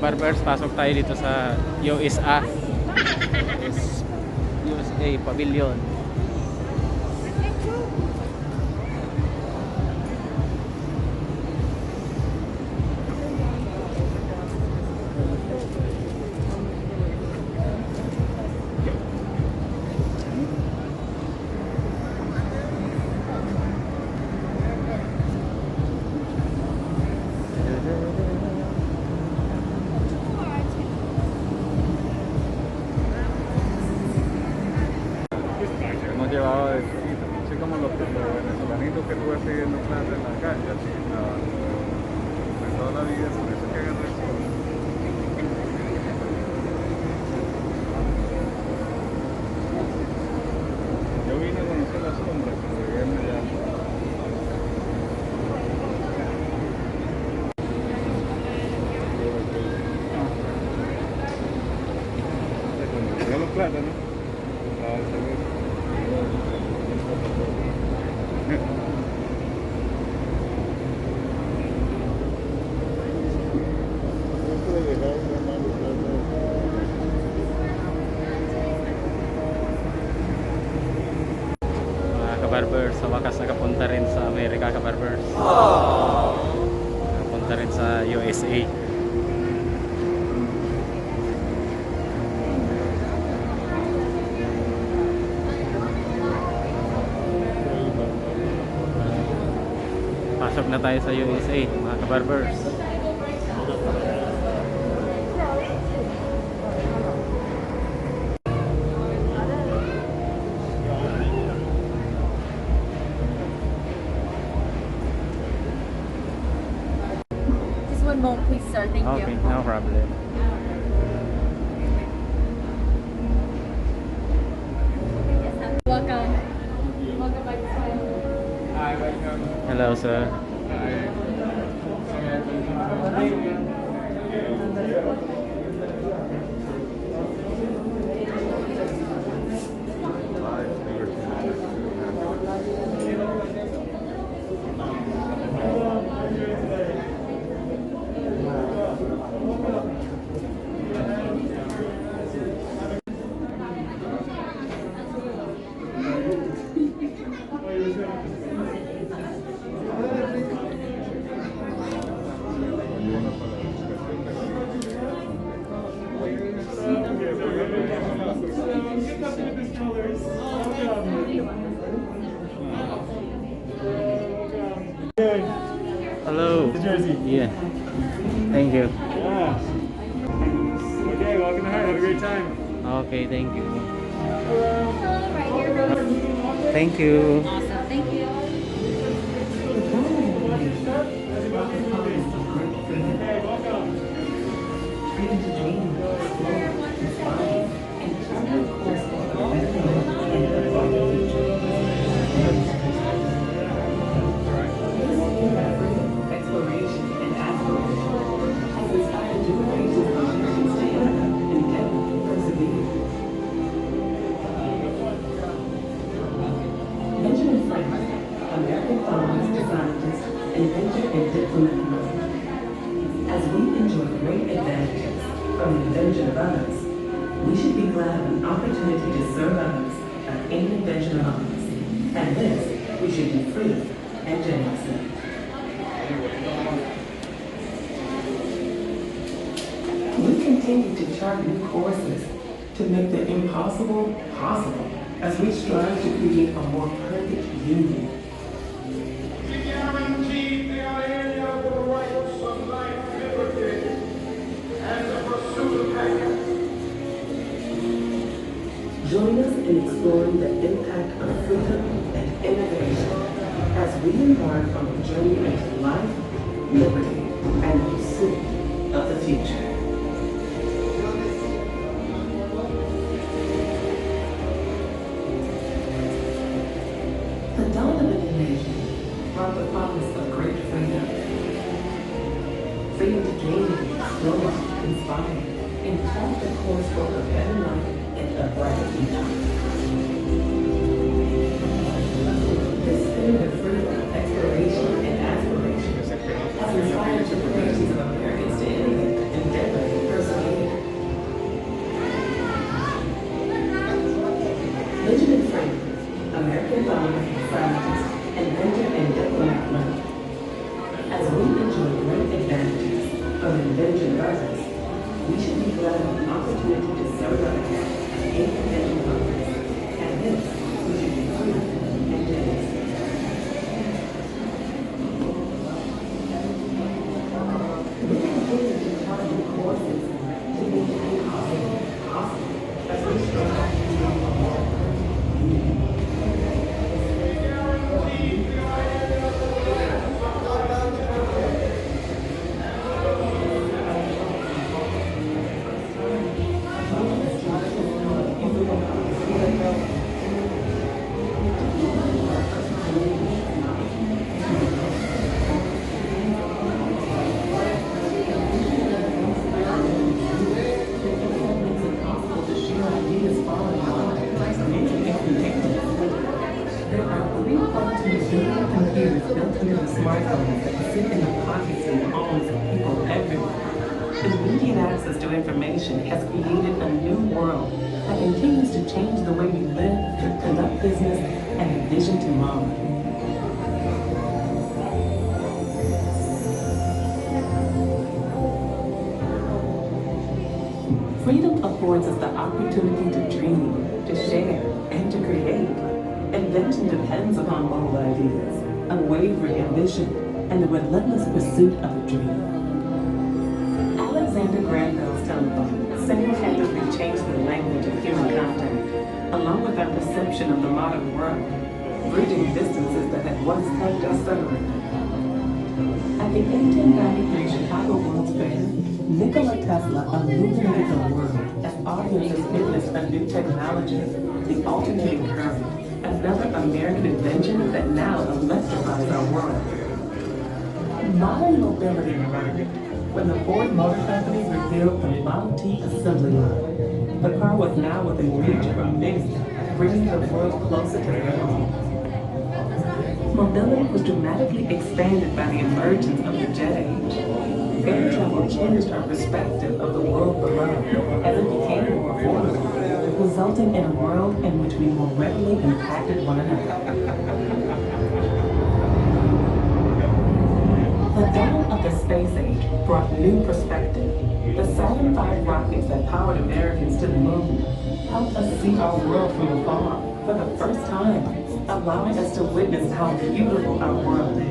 kabarbers, pasok tayo dito sa USA. USA Pavilion. Nos llevaba de chiquito, así como los venezolanitos que tuve pidiendo plata en la calle, así, de toda la vida, por eso que agarré el sol. Yo vine a conocer la sombra, pero vivirme allá. Cuando llegué a los plátanos, estaba el seguro. Mga kabarbers, sa wakas nakapunta rin sa Amerika, kabarbers. Nakapunta rin sa USA. Pasok na tayo sa USA, mga kabarbers. Just one more, please, sir. Thank Okay, you. no problem. Welcome. Welcome back to Hi, welcome. Hello, sir. Hello. Jersey. Yeah. Thank you. Yeah. Okay, welcome to Heart. Have a great time. Okay, thank you. Thank you. Awesome. Thank you. Okay, welcome. Exploration and aspiration has inspired generations of Americans to endeavor and persevere. Benjamin Franklin, American pharmacist, scientist, inventor, and diplomat. As we enjoy great advantages from the invention of others, we should be glad of an opportunity to serve others of any invention of others. And this, we should do freely and generously. We continue to chart new courses to make the impossible possible as we strive to create a more perfect union. We guarantee the area of the rights of life, liberty, and the pursuit of happiness. Join us in exploring the impact of freedom and innovation as we embark on a journey into life, liberty, and the pursuit of the future. The dawn of a new nation brought the promise of great freedom. Freedom to dream, explore, inspire, and chart the course for a better life and a brighter future. The spirit of freedom, exploration, and aspiration has inspired generations of Americans to innovate, endeavor, American farmer, scientist, inventor, and diplomat learned. As we enjoy great advantages from invention of others, we should be glad of the opportunity to serve others in invention of others. And this, we should be free and generous. We continue to target courses to make it possible as we strive to be smartphones that sit in the pockets and palms of people everywhere. Immediate access to information has created a new world that continues to change the way we live, conduct business, and envision tomorrow. Freedom affords us the opportunity to dream, to share, and to create. Invention depends upon bold ideas, unwavering ambition, and the relentless pursuit of a dream. Alexander Graham Bell's telephone single-handedly changed the language of human contact, along with our perception of the modern world, bridging distances that had once kept us separated. At the 1893 Chicago World's Fair, Nikola Tesla illuminated the world as audiences witnessed a new technology, the alternating current, another American invention that now electrifies our world. Modern mobility arrived when the Ford Motor Company revealed the Model T assembly line. The car was now within reach of many, bringing the world closer to their home. Mobility was dramatically expanded by the emergence of the jet age. Air travel changed our perspective of the world below as it became more affordable, resulting in a world in which we more readily impacted one another. The dawn of the space age brought new perspective. The Saturn V rockets that powered Americans to the moon helped us see our world from afar for the first time, allowing us to witness how beautiful our world is.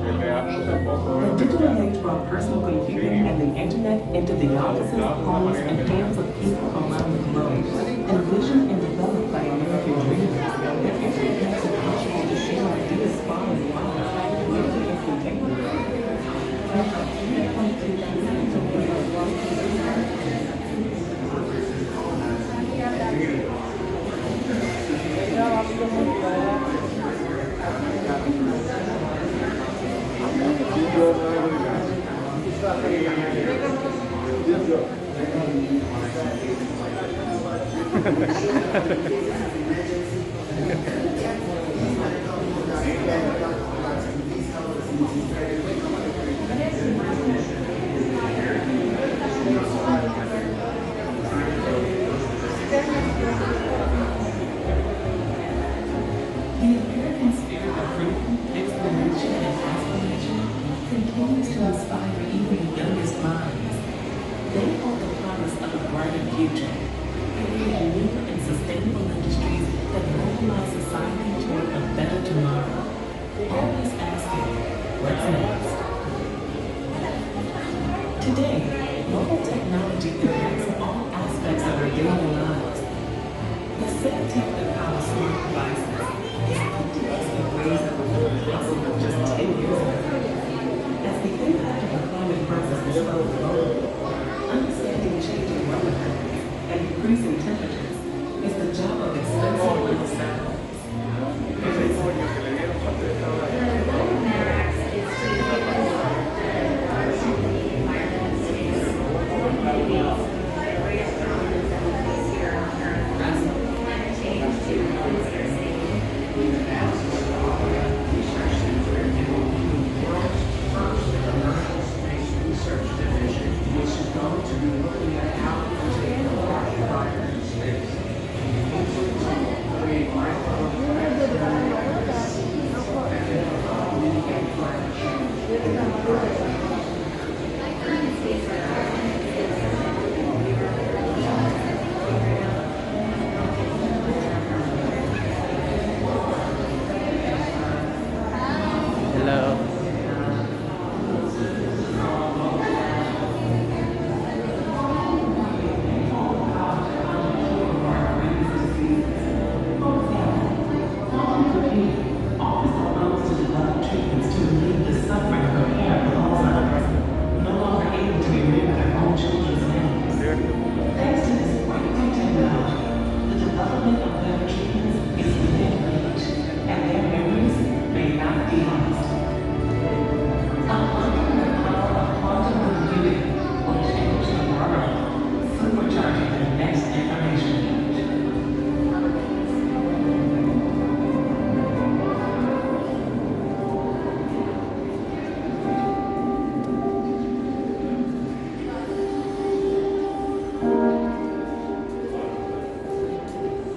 The digital age brought personal computing and the internet into the offices, homes, and hands of people around the globe. Envisioned and developed by American dreamers, the internet makes it possible to share ideas far and wide, nearly instantaneously.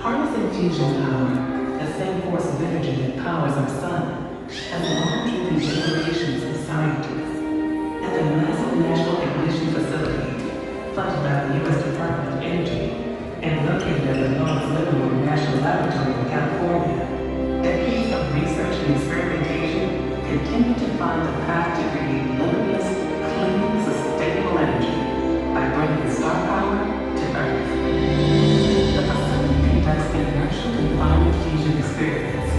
Harnessing fusion power, the same force of energy that powers our sun, has long driven generations of scientists. At the massive National Ignition Facility, funded by the U.S. Department of Energy, and located at the Lawrence Livermore National Laboratory in California, decades of research and experimentation continue to find the path to create limitless, clean, sustainable energy by bringing star power to Earth. The facility conducts inertial confinement fusion experiments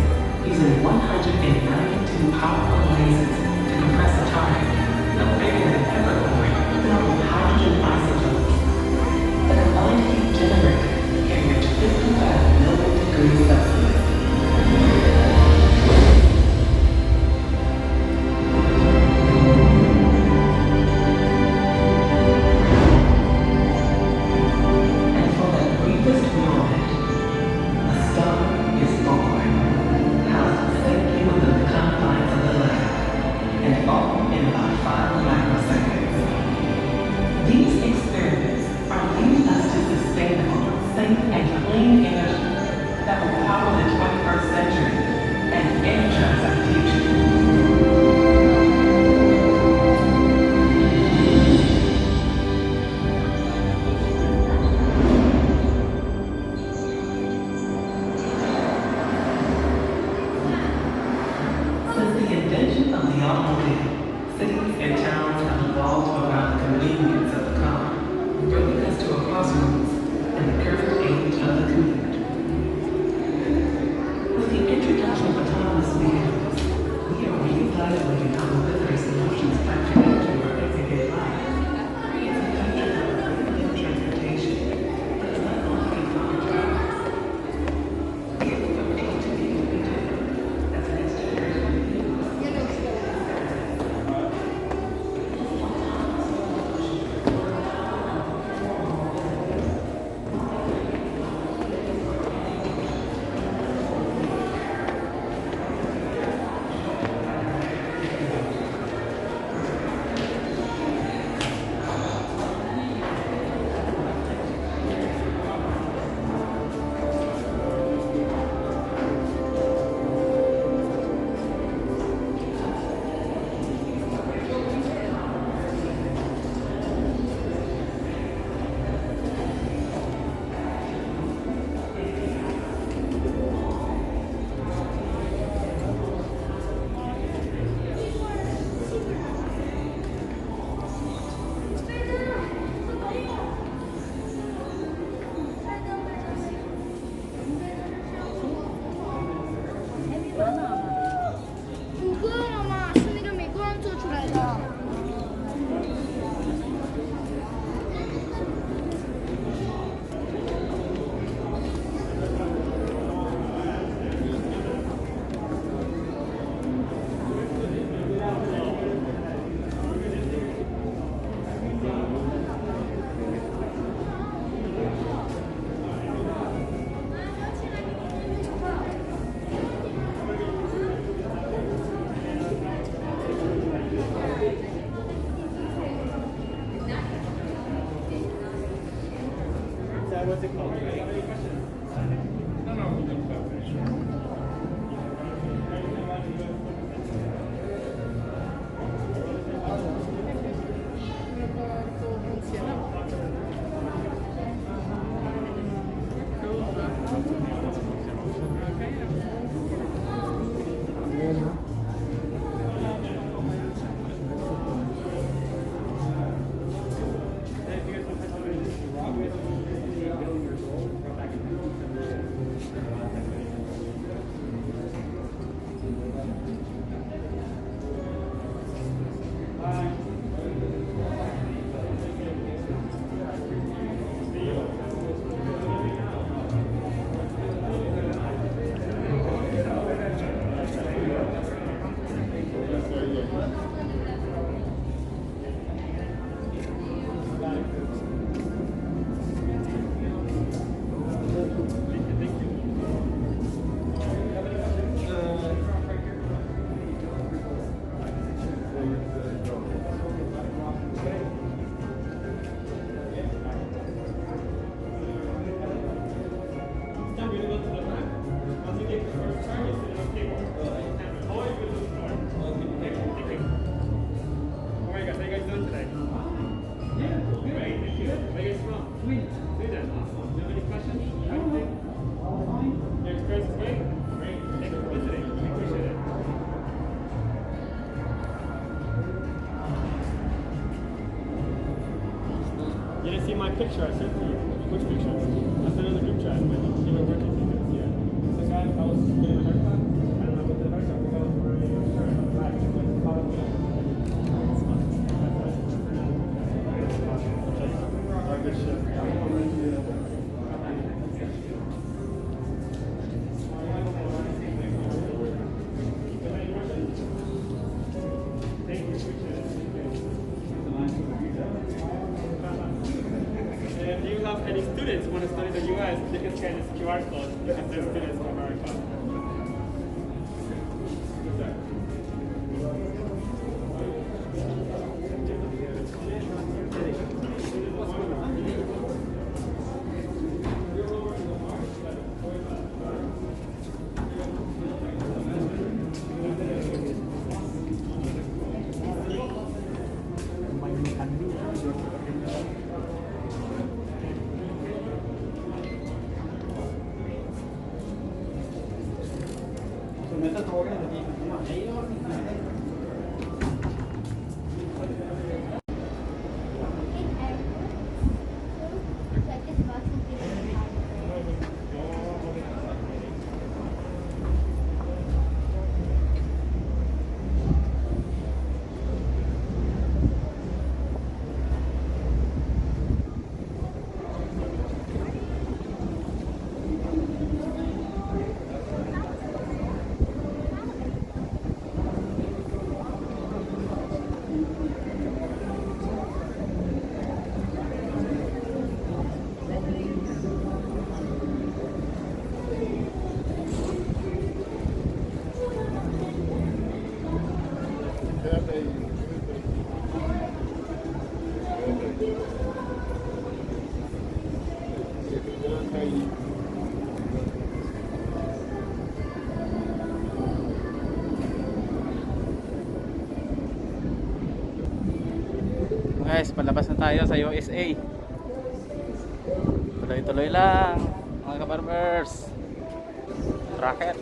using 192 powerful lasers to compress a target no bigger than a peppercorn filled with hydrogen isotopes. The combined heat generated can reach 55 million degrees Celsius. And for that briefest moment, a star is born, housed safely within the confines of the lab, and all in about 5 microseconds. These experiments are leading us to sustainable, safe, and clean energy that will power the 21st century and energize our future. Since the invention of the automobile, cities and towns have evolved around the convenience of the car, bringing us to a crossroads in the current age of the commute. With the introduction picture I sent to you. Which picture? I sent it in the group chat. When you were working together. Yeah. The guy I was getting a haircut. I don't know what the haircut. The guy was wearing a shirt on the back. It was like cotton candy. Good shit. If you have any students who want to study the US, they can scan this QR code. You can send students to America. Guys, palabas na tayo sa USA. Tuloy-tuloy lang mga kabarbers. Racket.